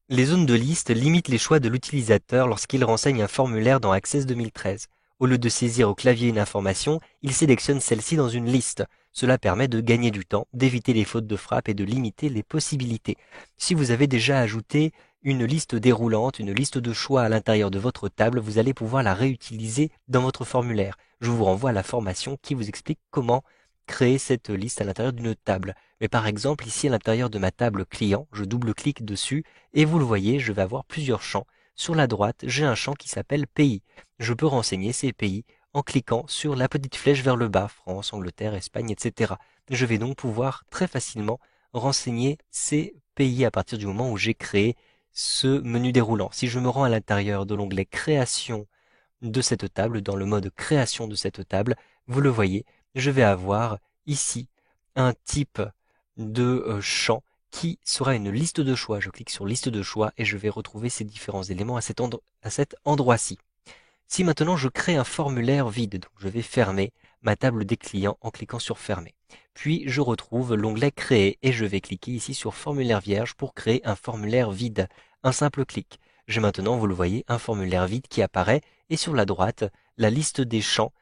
Les zones de liste limitent les choix de l'utilisateur lorsqu'il renseigne un formulaire dans Access 2013. Au lieu de saisir au clavier une information, il sélectionne celle-ci dans une liste. Cela permet de gagner du temps, d'éviter les fautes de frappe et de limiter les possibilités. Si vous avez déjà ajouté une liste déroulante, une liste de choix à l'intérieur de votre table, vous allez pouvoir la réutiliser dans votre formulaire. Je vous renvoie à la formation qui vous explique comment créer cette liste à l'intérieur d'une table. Mais par exemple, ici à l'intérieur de ma table client, je double-clique dessus et vous le voyez, je vais avoir plusieurs champs. Sur la droite, j'ai un champ qui s'appelle pays. Je peux renseigner ces pays en cliquant sur la petite flèche vers le bas, France, Angleterre, Espagne, etc. Je vais donc pouvoir très facilement renseigner ces pays à partir du moment où j'ai créé ce menu déroulant. Si je me rends à l'intérieur de l'onglet création de cette table, dans le mode création de cette table, vous le voyez, je vais avoir ici un type de champ qui sera une liste de choix. Je clique sur liste de choix et je vais retrouver ces différents éléments à cet endroit-ci. Si maintenant je crée un formulaire vide, donc je vais fermer ma table des clients en cliquant sur fermer. Puis je retrouve l'onglet créer et je vais cliquer ici sur formulaire vierge pour créer un formulaire vide. Un simple clic. J'ai maintenant, vous le voyez, un formulaire vide qui apparaît et sur la droite, la liste des champs,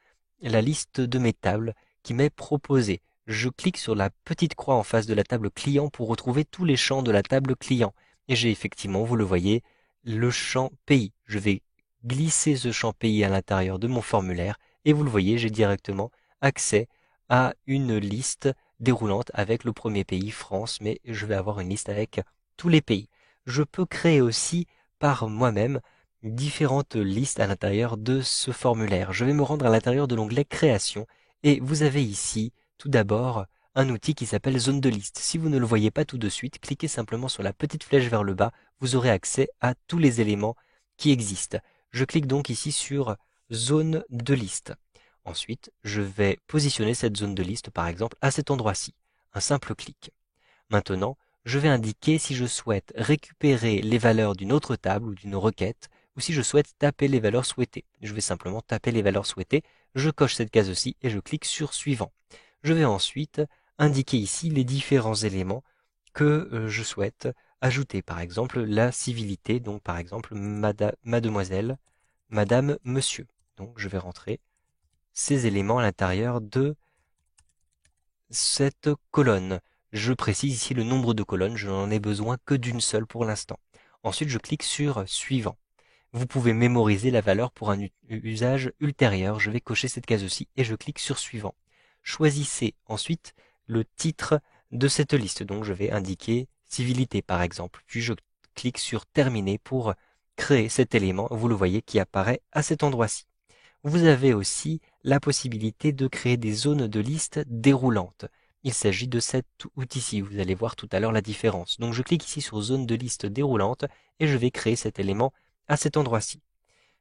la liste de mes tables qui m'est proposée. Je clique sur la petite croix en face de la table client pour retrouver tous les champs de la table client. Et j'ai effectivement, vous le voyez, le champ pays. Je vais glisser ce champ pays à l'intérieur de mon formulaire et vous le voyez, j'ai directement accès à une liste déroulante avec le premier pays, France, mais je vais avoir une liste avec tous les pays. Je peux créer aussi par moi-même différentes listes à l'intérieur de ce formulaire. Je vais me rendre à l'intérieur de l'onglet création et vous avez ici tout d'abord un outil qui s'appelle zone de liste. Si vous ne le voyez pas tout de suite, cliquez simplement sur la petite flèche vers le bas, vous aurez accès à tous les éléments qui existent. Je clique donc ici sur zone de liste. Ensuite, je vais positionner cette zone de liste par exemple à cet endroit-ci. Un simple clic. Maintenant, je vais indiquer si je souhaite récupérer les valeurs d'une autre table ou d'une requête ou si je souhaite taper les valeurs souhaitées. Je vais simplement taper les valeurs souhaitées, je coche cette case-ci et je clique sur suivant. Je vais ensuite indiquer ici les différents éléments que je souhaite ajouter. Par exemple, la civilité, donc par exemple mademoiselle, madame, monsieur. Donc je vais rentrer ces éléments à l'intérieur de cette colonne. Je précise ici le nombre de colonnes, je n'en ai besoin que d'une seule pour l'instant. Ensuite, je clique sur suivant. Vous pouvez mémoriser la valeur pour un usage ultérieur. Je vais cocher cette case-ci et je clique sur suivant. Choisissez ensuite le titre de cette liste. Donc je vais indiquer civilité par exemple. Puis je clique sur terminer pour créer cet élément. Vous le voyez qui apparaît à cet endroit-ci. Vous avez aussi la possibilité de créer des zones de liste déroulantes. Il s'agit de cet outil-ci, vous allez voir tout à l'heure la différence. Donc je clique ici sur zone de liste déroulante et je vais créer cet élément à cet endroit-ci.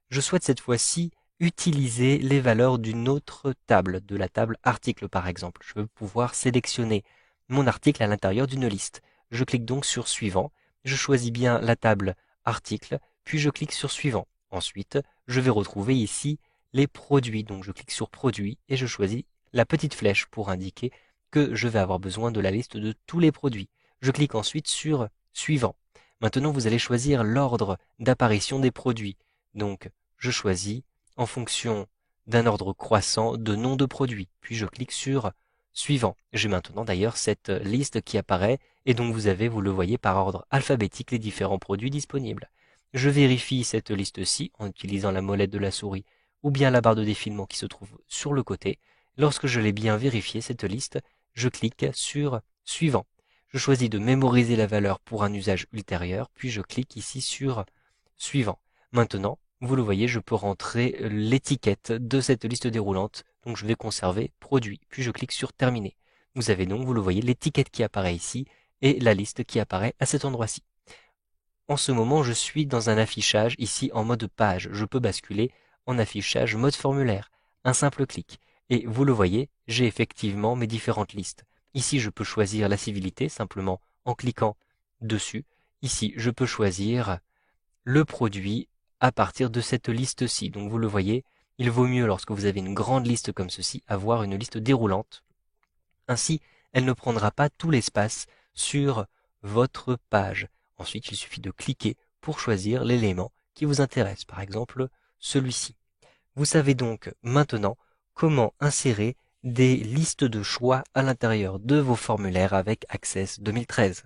Je souhaite cette fois-ci utiliser les valeurs d'une autre table, de la table article par exemple. Je veux pouvoir sélectionner mon article à l'intérieur d'une liste. Je clique donc sur suivant, je choisis bien la table article, puis je clique sur suivant. Ensuite, je vais retrouver ici les produits. Donc je clique sur produits et je choisis la petite flèche pour indiquer que je vais avoir besoin de la liste de tous les produits. Je clique ensuite sur suivant. Maintenant, vous allez choisir l'ordre d'apparition des produits. Donc, je choisis en fonction d'un ordre croissant de nom de produit. Puis je clique sur suivant. J'ai maintenant d'ailleurs cette liste qui apparaît et donc vous avez, vous le voyez, par ordre alphabétique les différents produits disponibles. Je vérifie cette liste-ci en utilisant la molette de la souris ou bien la barre de défilement qui se trouve sur le côté. Lorsque je l'ai bien vérifié, cette liste, je clique sur suivant. Je choisis de mémoriser la valeur pour un usage ultérieur, puis je clique ici sur suivant. Maintenant, vous le voyez, je peux rentrer l'étiquette de cette liste déroulante. Donc je vais conserver produit, puis je clique sur terminer. Vous avez donc, vous le voyez, l'étiquette qui apparaît ici et la liste qui apparaît à cet endroit-ci. En ce moment, je suis dans un affichage ici en mode page. Je peux basculer en affichage mode formulaire. Un simple clic. Et vous le voyez, j'ai effectivement mes différentes listes. Ici, je peux choisir la civilité simplement en cliquant dessus. Ici, je peux choisir le produit à partir de cette liste-ci. Donc vous le voyez, il vaut mieux lorsque vous avez une grande liste comme ceci, avoir une liste déroulante. Ainsi, elle ne prendra pas tout l'espace sur votre page. Ensuite, il suffit de cliquer pour choisir l'élément qui vous intéresse, par exemple celui-ci. Vous savez donc maintenant comment insérer des listes de choix à l'intérieur de vos formulaires avec Access 2013.